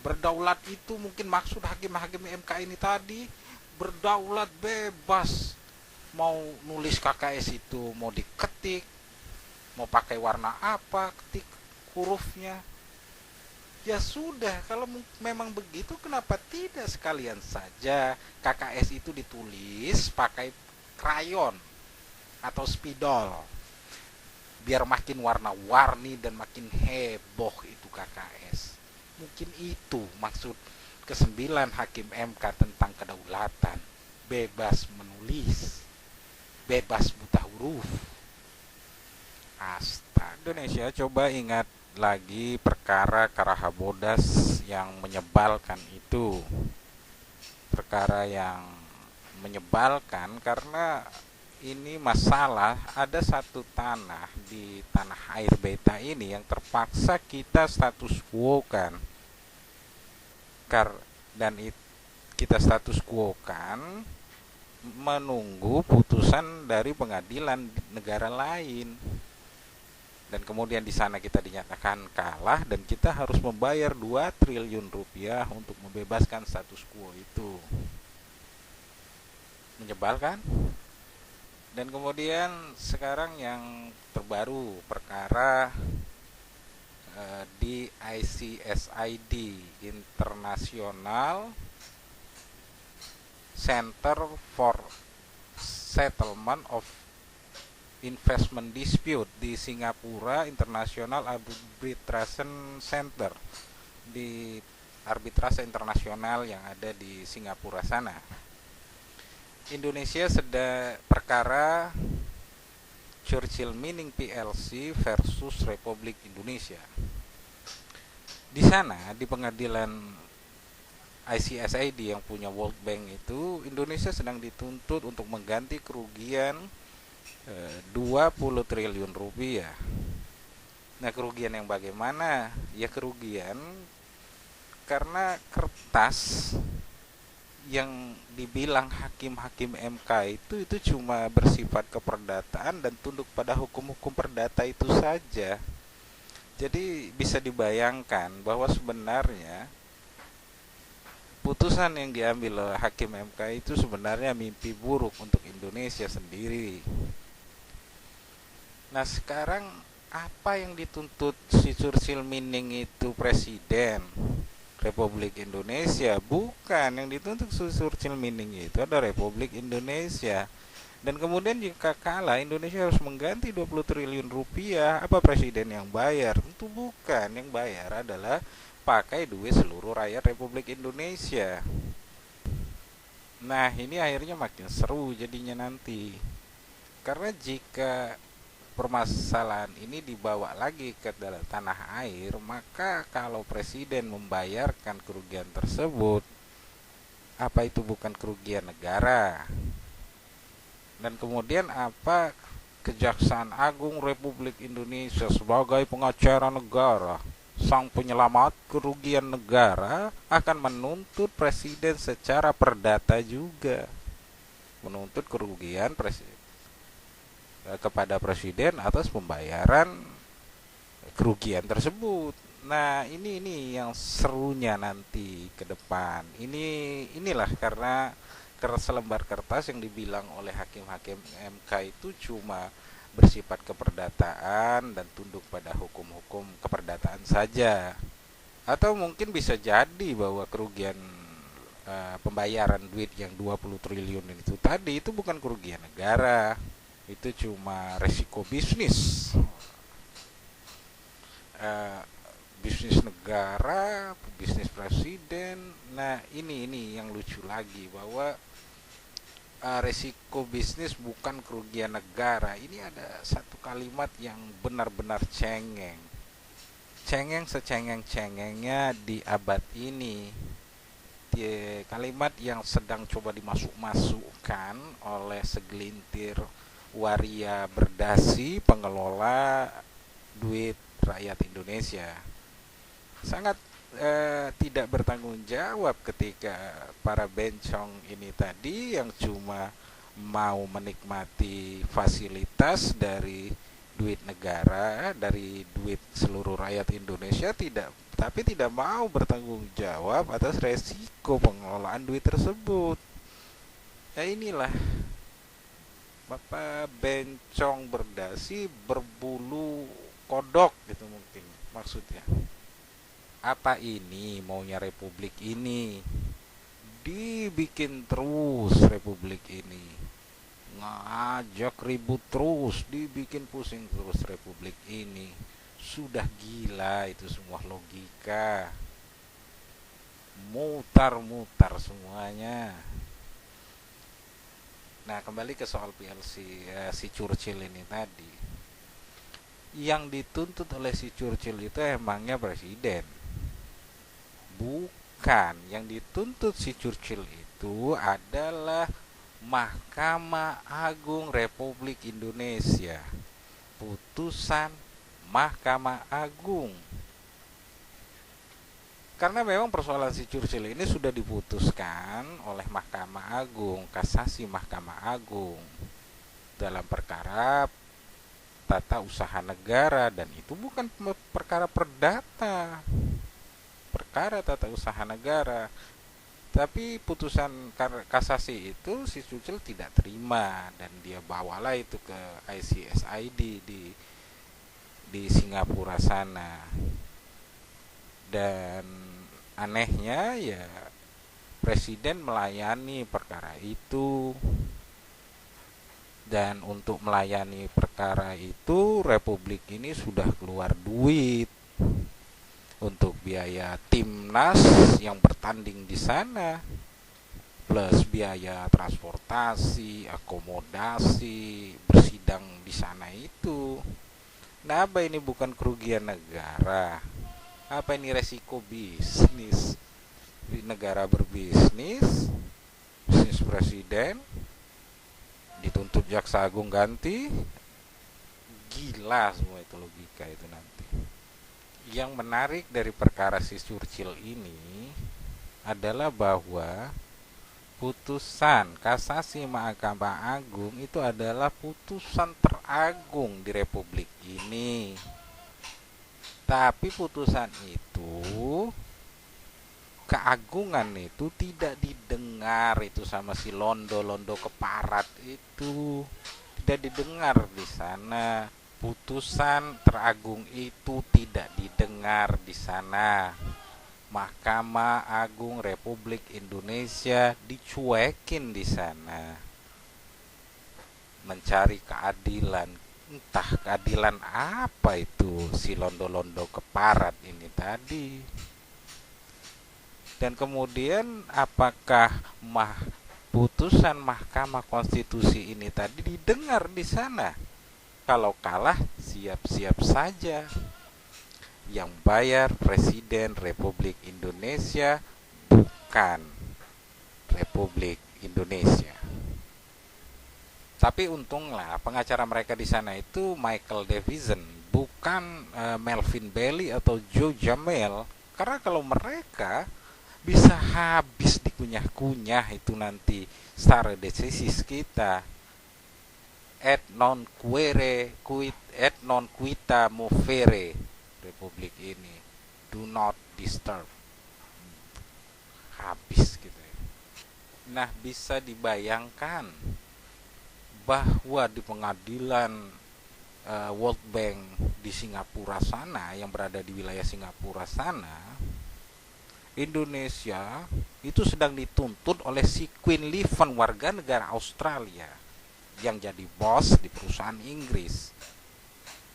Berdaulat itu mungkin maksud hakim-hakim MK ini tadi berdaulat bebas, mau nulis KKS itu mau diketik, mau pakai warna apa ketik hurufnya. Ya sudah, kalau memang begitu kenapa tidak sekalian saja KKS itu ditulis pakai krayon atau spidol, biar makin warna-warni dan makin heboh itu KKS. Mungkin itu maksud kesembilan hakim MK tentang kedaulatan, bebas menulis, bebas buta huruf. Astaga. Indonesia, coba ingat lagi perkara Karahabodas yang menyebalkan itu. Perkara yang menyebalkan karena ini masalah ada satu tanah di tanah air beta ini yang terpaksa kita status quo kan. Dan kita status quo kan menunggu putusan dari pengadilan negara lain. Dan kemudian di sana kita dinyatakan kalah dan kita harus membayar 2 triliun rupiah untuk membebaskan status quo itu. Menyebalkan? Dan kemudian sekarang yang terbaru perkara di ICSID, International Center for Settlement of Investment Dispute di Singapura, International Arbitration Center, di arbitrase internasional yang ada di Singapura sana. Indonesia sedang perkara Churchill Mining PLC versus Republik Indonesia. Di sana di pengadilan ICSID yang punya World Bank itu, Indonesia sedang dituntut untuk mengganti kerugian 20 triliun rupiah. Nah, kerugian yang bagaimana? Ya kerugian karena kertas yang dibilang hakim-hakim MK itu cuma bersifat keperdataan dan tunduk pada hukum-hukum perdata itu saja. Jadi bisa dibayangkan bahwa sebenarnya putusan yang diambil oleh hakim MK itu sebenarnya mimpi buruk untuk Indonesia sendiri. Nah, sekarang apa yang dituntut si Churchill Mining itu presiden Republik Indonesia? Bukan, yang dituntut si Churchill Mining itu ada Republik Indonesia. Dan kemudian jika kalah, Indonesia harus mengganti 20 triliun rupiah. Apa presiden yang bayar? Tentu bukan, yang bayar adalah pakai duit seluruh rakyat Republik Indonesia. Nah, ini akhirnya makin seru jadinya nanti. Karena jika permasalahan ini dibawa lagi ke dalam tanah air, maka kalau presiden membayarkan kerugian tersebut, apa itu bukan kerugian negara? Dan kemudian apa Kejaksaan Agung Republik Indonesia sebagai pengacara negara, sang penyelamat kerugian negara, akan menuntut presiden secara perdata juga, menuntut kerugian kepada presiden atas pembayaran kerugian tersebut. Nah, ini yang serunya nanti ke depan. Inilah karena selembar kertas yang dibilang oleh hakim-hakim MK itu cuma bersifat keperdataan dan tunduk pada hukum-hukum keperdataan saja. Atau mungkin bisa jadi bahwa kerugian pembayaran duit yang 20 triliun itu tadi itu bukan kerugian negara. Itu cuma resiko bisnis, bisnis negara, bisnis presiden. Nah, ini yang lucu lagi bahwa resiko bisnis bukan kerugian negara. Ini ada satu kalimat yang benar-benar cengeng secengeng-cengengnya di abad ini. Kalimat yang sedang coba dimasuk-masukkan oleh segelintir waria berdasi pengelola duit rakyat Indonesia. Sangat tidak bertanggung jawab ketika para bencong ini tadi yang cuma mau menikmati fasilitas dari duit negara, dari duit seluruh rakyat Indonesia, tidak tapi tidak mau bertanggung jawab atas resiko pengelolaan duit tersebut. Ya inilah Bapak bencong berdasi berbulu kodok gitu mungkin maksudnya. Apa ini maunya republik ini? Dibikin terus republik ini. Ngajak ribut terus, dibikin pusing terus republik ini. Sudah gila itu semua logika. Mutar-mutar semuanya. Nah, kembali ke soal PLC si Churchill ini tadi. Yang dituntut oleh si Churchill itu emangnya presiden. Bukan, yang dituntut si Churchill itu adalah Mahkamah Agung Republik Indonesia. Putusan Mahkamah Agung. Karena memang persoalan si Churchill ini sudah diputuskan oleh Mahkamah Agung, kasasi Mahkamah Agung dalam perkara tata usaha negara, dan itu bukan perkara perdata, perkara tata usaha negara. Tapi putusan kasasi itu si Churchill tidak terima dan dia bawalah itu ke ICSID di Singapura sana. Dan anehnya ya presiden melayani perkara itu, dan untuk melayani perkara itu republik ini sudah keluar duit untuk biaya timnas yang bertanding di sana, plus biaya transportasi, akomodasi, bersidang di sana itu. Nah, apa ini bukan kerugian negara? Apa ini resiko bisnis? Negara berbisnis, bisnis presiden, dituntut jaksa agung ganti, gila semua itu logika itu nanti. Yang menarik dari perkara si Churchill ini adalah bahwa putusan kasasi Mahkamah Agung itu adalah putusan teragung di republik ini. Tapi putusan itu, keagungan itu tidak didengar itu sama si londo-londo keparat itu. Tidak didengar di sana. Putusan teragung itu tidak didengar di sana. Mahkamah Agung Republik Indonesia dicuekin di sana. Mencari keadilan. Entah keadilan apa itu si londo-londo keparat ini tadi. Dan kemudian apakah putusan Mahkamah Konstitusi ini tadi didengar di sana? Kalau kalah siap-siap saja. Yang bayar Presiden Republik Indonesia, bukan Republik Indonesia. Tapi untunglah pengacara mereka di sana itu Michael Davison, bukan Melvin Bailey atau Joe Jamel. Karena kalau mereka bisa habis dikunyah-kunyah itu nanti stare decisis kita. Et non quita movere, republik ini. Do not disturb. Habis gitu ya. Nah, bisa dibayangkan bahwa di pengadilan World Bank di Singapura sana, yang berada di wilayah Singapura sana, Indonesia itu sedang dituntut oleh si Queen Leevan, warga negara Australia yang jadi bos di perusahaan Inggris.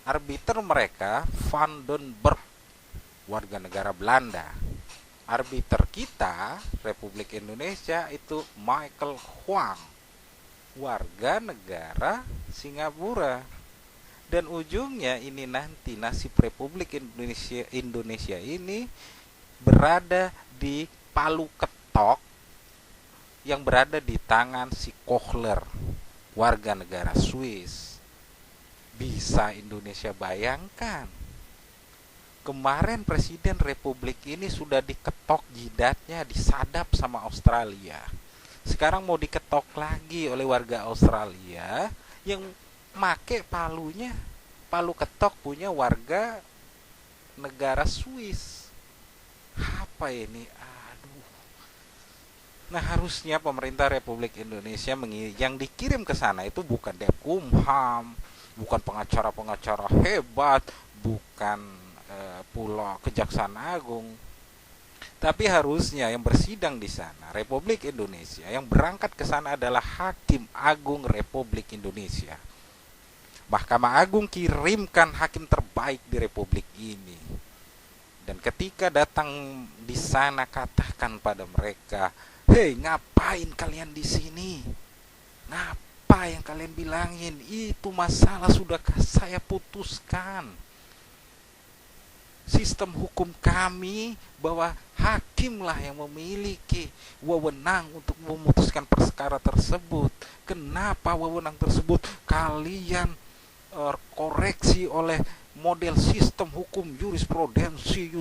Arbiter mereka Van den Berg, warga negara Belanda. Arbiter kita Republik Indonesia itu Michael Huang, warga negara Singapura. Dan ujungnya ini nanti nasib Republik Indonesia ini berada di palu ketok yang berada di tangan si Kohler, warga negara Swiss. Bisa Indonesia bayangkan, kemarin Presiden Republik ini sudah diketok jidatnya, disadap sama Australia. Sekarang mau diketok lagi oleh warga Australia yang make palunya, palu ketok punya warga negara Swiss. Apa ini? Aduh. Nah, harusnya pemerintah Republik Indonesia yang dikirim ke sana itu bukan Dekumham, bukan pengacara-pengacara hebat, bukan pula Kejaksaan Agung, tapi harusnya yang bersidang di sana Republik Indonesia, yang berangkat ke sana adalah Hakim Agung Republik Indonesia. Mahkamah Agung kirimkan hakim terbaik di Republik ini. Dan ketika datang di sana, katakan pada mereka, "Hei, ngapain kalian di sini? Ngapa yang kalian bilangin? Itu masalah sudah saya putuskan. Sistem hukum kami bahwa hakimlah yang memiliki wewenang untuk memutuskan perkara tersebut. Kenapa wewenang tersebut kalian koreksi oleh model sistem hukum jurisprudensi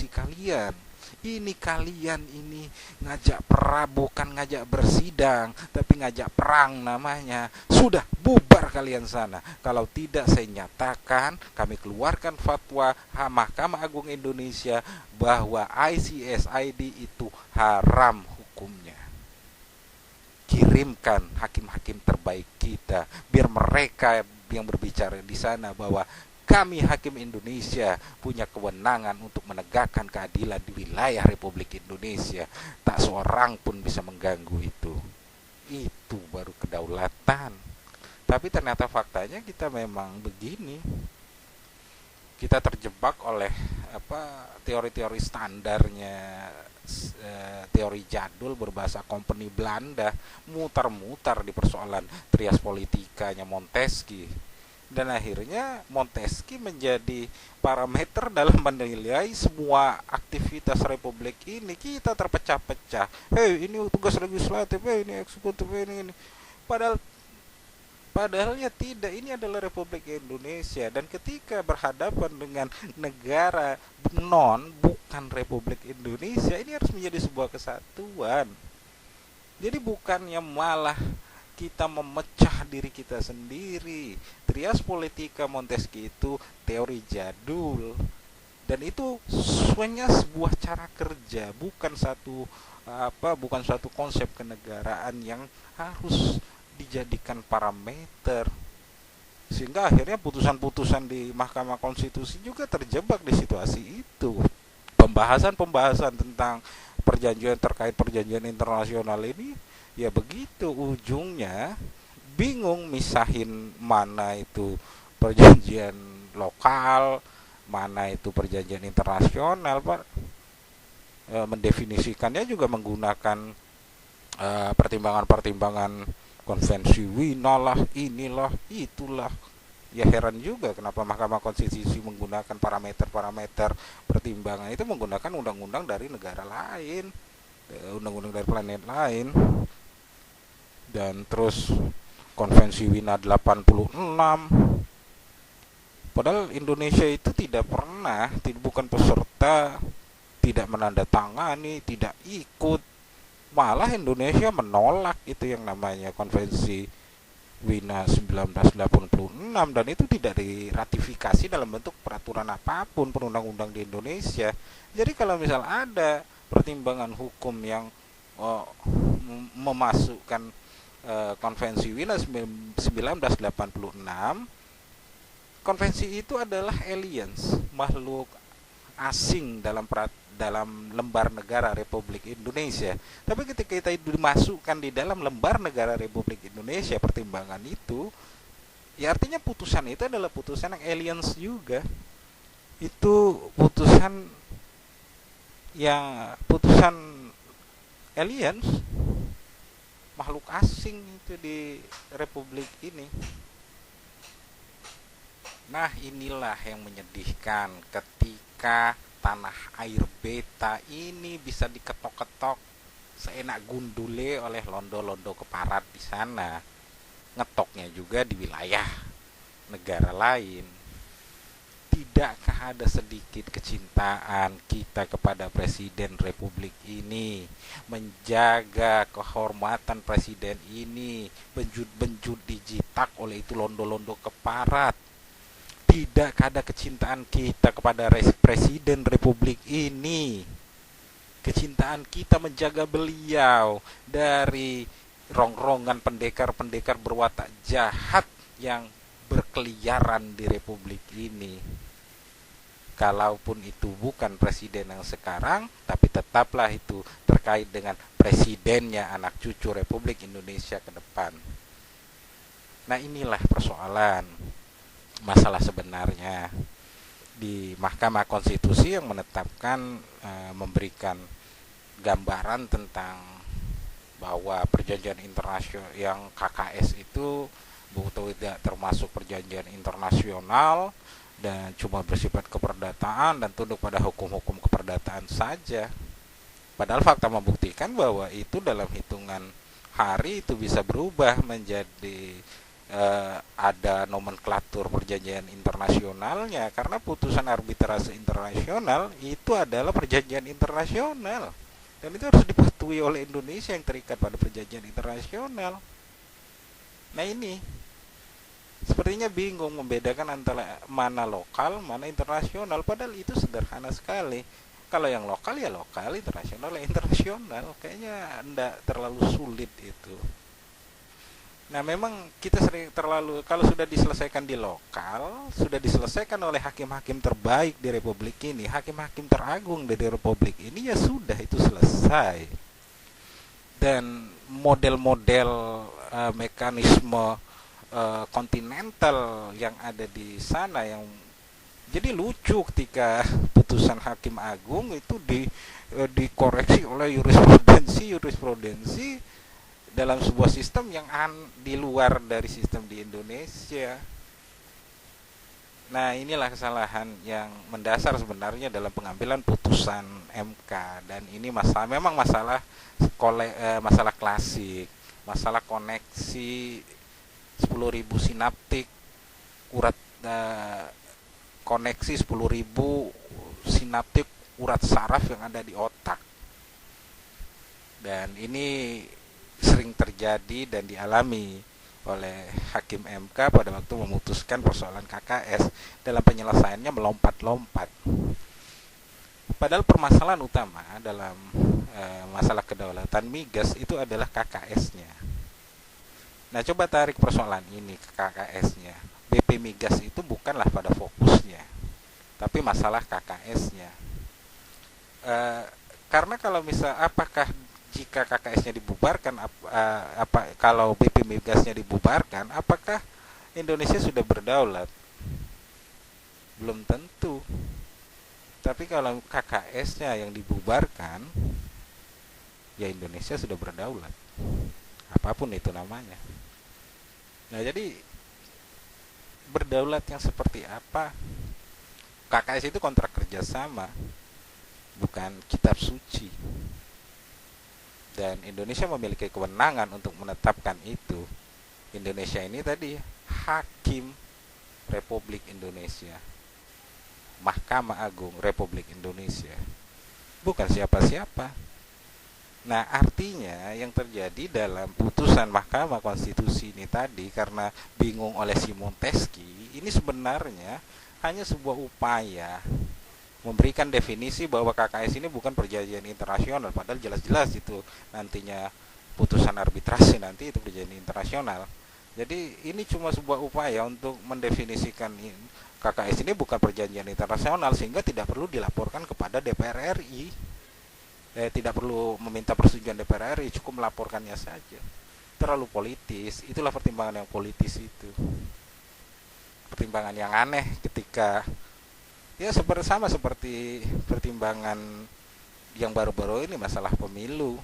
kalian? Ini kalian ini ngajak perang, bukan ngajak bersidang, tapi ngajak perang namanya. Sudah, bubar kalian sana. Kalau tidak, saya nyatakan, kami keluarkan fatwa Mahkamah Agung Indonesia bahwa ICSID itu haram hukumnya. Kirimkan hakim-hakim terbaik kita, biar mereka yang berbicara di sana bahwa kami hakim Indonesia punya kewenangan untuk menegakkan keadilan di wilayah Republik Indonesia. Tak seorang pun bisa mengganggu itu. Itu baru kedaulatan. Tapi ternyata faktanya kita memang begini. Kita terjebak oleh teori-teori standarnya, teori jadul berbahasa company Belanda, mutar-mutar di persoalan trias politikanya Montesquieu. Dan akhirnya Montesquieu menjadi parameter dalam menilai semua aktivitas Republik ini. Kita terpecah-pecah. Hei, ini tugas legislatif, ini eksekutif, ini. Padahal ya tidak, ini adalah Republik Indonesia. Dan ketika berhadapan dengan negara bukan Republik Indonesia, ini harus menjadi sebuah kesatuan. Jadi bukannya malah kita memecah diri kita sendiri. Trias politika Montesquieu itu teori jadul, dan itu sebenarnya sebuah cara kerja, bukan satu konsep kenegaraan yang harus dijadikan parameter. Sehingga akhirnya putusan-putusan di Mahkamah Konstitusi juga terjebak di situasi itu. Pembahasan tentang perjanjian terkait perjanjian internasional ini ya begitu ujungnya, bingung misahin mana itu perjanjian lokal, mana itu perjanjian internasional, Pak. Mendefinisikannya juga menggunakan pertimbangan-pertimbangan konvensi Wina lah, inilah, itulah. Ya heran juga kenapa Mahkamah Konstitusi menggunakan parameter-parameter pertimbangan itu menggunakan undang-undang dari negara lain, undang-undang dari planet lain. Dan terus konvensi Wina 86, padahal Indonesia itu bukan peserta, tidak menandatangani, tidak ikut, malah Indonesia menolak itu yang namanya konvensi Wina 1986, dan itu tidak diratifikasi dalam bentuk peraturan apapun perundang-undang di Indonesia. Jadi kalau misal ada pertimbangan hukum yang memasukkan konvensi Wina 1986, konvensi itu adalah aliens, makhluk asing dalam lembar negara Republik Indonesia. Tapi ketika kita dimasukkan di dalam lembar negara Republik Indonesia pertimbangan itu, ya artinya putusan itu adalah putusan yang aliens juga. Itu putusan aliens, makhluk asing itu di Republik ini. Nah, inilah yang menyedihkan ketika tanah air beta ini bisa diketok-ketok seenak gundule oleh londo-londo keparat di sana. Ngetoknya juga di wilayah negara lain. Tidakkah ada sedikit kecintaan kita kepada Presiden Republik ini, menjaga kehormatan Presiden ini, benjut-benjut dijitak oleh itu londo-londo keparat? tidak ada kecintaan kita kepada Presiden Republik ini. Kecintaan kita menjaga beliau dari rongrongan pendekar-pendekar berwatak jahat yang berkeliaran di Republik ini. Kalaupun itu bukan presiden yang sekarang, tapi tetaplah itu terkait dengan presidennya anak cucu Republik Indonesia ke depan. Nah, inilah persoalan masalah sebenarnya di Mahkamah Konstitusi yang menetapkan, memberikan gambaran tentang bahwa perjanjian internasional yang KKS itu betul tidak termasuk perjanjian internasional dan cuma bersifat keperdataan dan tunduk pada hukum-hukum keperdataan saja. Padahal fakta membuktikan bahwa itu dalam hitungan hari itu bisa berubah menjadi ada nomenklatur perjanjian internasionalnya, karena putusan arbitrase internasional itu adalah perjanjian internasional dan itu harus dipatuhi oleh Indonesia yang terikat pada perjanjian internasional. Nah, ini sepertinya bingung membedakan antara mana lokal, mana internasional, padahal itu sederhana sekali. Kalau yang lokal ya lokal, internasional ya internasional. Kayaknya enggak terlalu sulit itu. Nah, memang kita sering terlalu, kalau sudah diselesaikan di lokal, sudah diselesaikan oleh hakim-hakim terbaik di Republik ini, hakim-hakim teragung dari Republik ini, ya sudah, itu selesai. Dan model-model mekanisme kontinental yang ada di sana yang jadi lucu ketika putusan hakim agung itu dikoreksi oleh jurisprudensi dalam sebuah sistem yang di luar dari sistem di Indonesia. Nah, inilah kesalahan yang mendasar sebenarnya dalam pengambilan putusan MK, dan ini memang masalah klasik, masalah koneksi 10.000 sinaptik urat, koneksi 10.000 sinaptik urat saraf yang ada di otak. Dan ini sering terjadi dan dialami oleh hakim MK pada waktu memutuskan persoalan KKS. Dalam penyelesaiannya melompat-lompat. Padahal permasalahan utama dalam masalah kedaulatan migas itu adalah KKS-nya. Nah, coba tarik persoalan ini ke KKS-nya. BP Migas itu bukanlah pada fokusnya, tapi masalah KKS-nya. Karena kalau apakah jika KKS-nya dibubarkan, kalau BP Migasnya dibubarkan, apakah Indonesia sudah berdaulat? Belum tentu. Tapi kalau KKS-nya yang dibubarkan, ya Indonesia sudah berdaulat. Apapun itu namanya. Nah, jadi berdaulat yang seperti apa? KKS itu kontrak kerjasama, bukan kitab suci. Dan Indonesia memiliki kewenangan untuk menetapkan itu. Indonesia ini tadi hakim Republik Indonesia, Mahkamah Agung Republik Indonesia, bukan siapa-siapa. Nah, artinya yang terjadi dalam putusan Mahkamah Konstitusi ini tadi, karena bingung oleh Simon Teski, ini sebenarnya hanya sebuah upaya memberikan definisi bahwa KKS ini bukan perjanjian internasional, padahal jelas-jelas itu nantinya putusan arbitrasi nanti itu perjanjian internasional. Jadi ini cuma sebuah upaya untuk mendefinisikan KKS ini bukan perjanjian internasional, sehingga tidak perlu dilaporkan kepada DPR RI. Tidak perlu meminta persetujuan DPR RI, cukup melaporkannya saja. Terlalu politis, itulah pertimbangan yang politis itu. Pertimbangan yang aneh ketika ya sama seperti pertimbangan yang baru-baru ini masalah pemilu.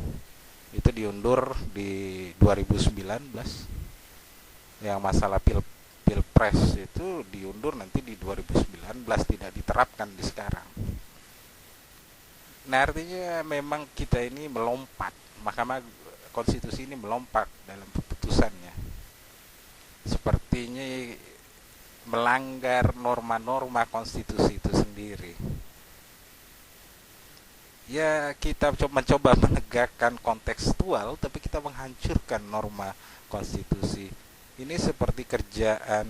Itu diundur di 2019. Yang masalah Pilpres itu diundur nanti di 2019, tidak diterapkan di sekarang. Nah, artinya memang kita ini melompat, Mahkamah Konstitusi ini melompat dalam putusannya. Sepertinya melanggar norma-norma konstitusi itu sendiri. Ya, kita mencoba menegakkan kontekstual, tapi kita menghancurkan norma konstitusi. Ini seperti kerjaan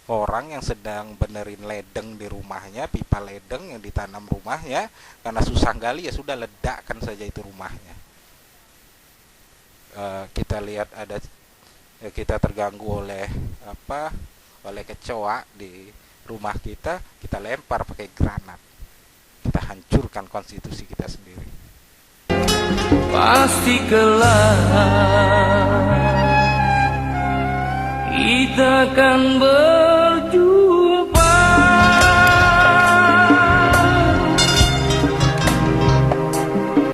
orang yang sedang benerin ledeng di rumahnya, pipa ledeng yang ditanam rumahnya, karena susah gali ya sudah ledakkan saja itu rumahnya. Kita lihat ada kita terganggu oleh oleh kecoa di rumah kita lempar pakai granat, kita hancurkan konstitusi kita sendiri. Pasti kelak kita akan